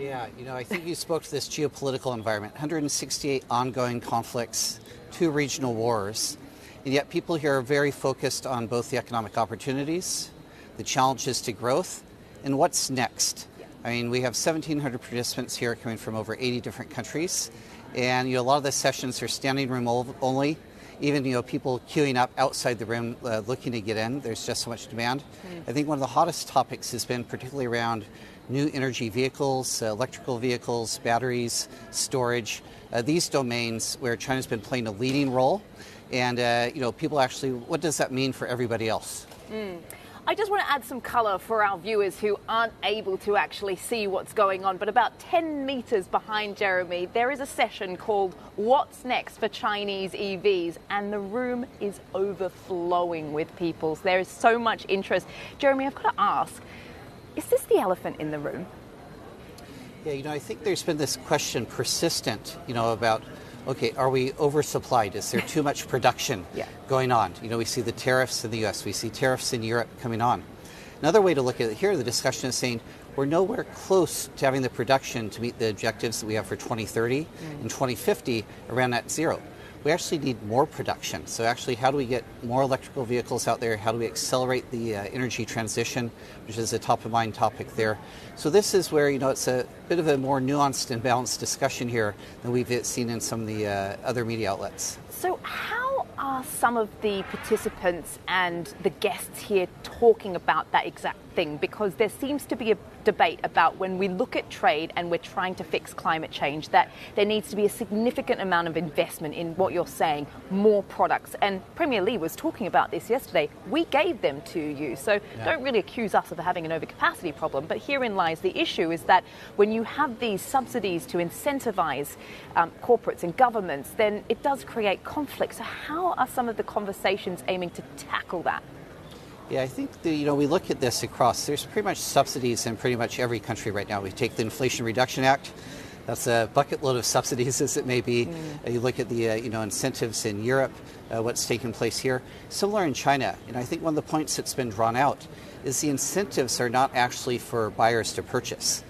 Yeah, I think you spoke to this geopolitical environment. 168 ongoing conflicts, 2 regional wars, and yet people here are very focused on both the economic opportunities, the challenges to growth, and what's next. I mean, we have 1,700 participants here coming from over 80 different countries, and a lot of the sessions are standing room only. Even people queuing up outside the room looking to get in. There's just so much demand. I think one of the hottest topics has been particularly around new energy vehicles, electrical vehicles, batteries, storage, these domains where China's been playing a leading role. And, people actually, what does that mean for everybody else? I just want to add some colour for our viewers who aren't able to actually see what's going on. But about 10 metres behind Jeremy, there is a session called What's Next for Chinese EVs? And the room is overflowing with people. So there is so much interest. Jeremy, I've got to ask, is this the elephant in the room? Yeah, I think there's been this question persistent, about, okay, are we oversupplied? Is there too much production going on? We see the tariffs in the U.S. We see tariffs in Europe coming on. Another way to look at it here, the discussion is saying we're nowhere close to having the production to meet the objectives that we have for 2030 and 2050 around net zero. We actually need more production. So actually, how do we get more electrical vehicles out there? How do we accelerate the energy transition, which is a top-of-mind topic there? So this is where, it's a bit of a more nuanced and balanced discussion here than we've seen in some of the other media outlets. So how are some of the participants and the guests here talking about that exact thing? Because there seems to be a debate about when we look at trade and we're trying to fix climate change, that there needs to be a significant amount of investment in what you're saying, more products. And Premier Li was talking about this yesterday. We gave them to you. So don't really accuse us of having an overcapacity problem. But herein lies the issue, is that when you have these subsidies to incentivize corporates and governments, then it does create conflict. So how are some of the conversations aiming to tackle that? Yeah, I think we look at this across. There's pretty much subsidies in pretty much every country right now. We take the Inflation Reduction Act. That's a bucket load of subsidies, as it may be. You look at the incentives in Europe, what's taking place here. Similar in China. I think one of the points that's been drawn out is the incentives are not actually for buyers to purchase.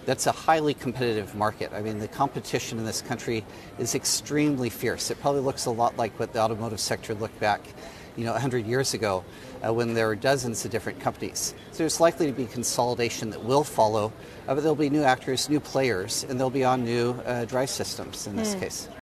That's a highly competitive market. I mean, the competition in this country is extremely fierce. It probably looks a lot like what the automotive sector looked back 100 years ago when there were dozens of different companies. So there's likely to be consolidation that will follow, but there'll be new actors, new players, and they'll be on new drive systems in this case.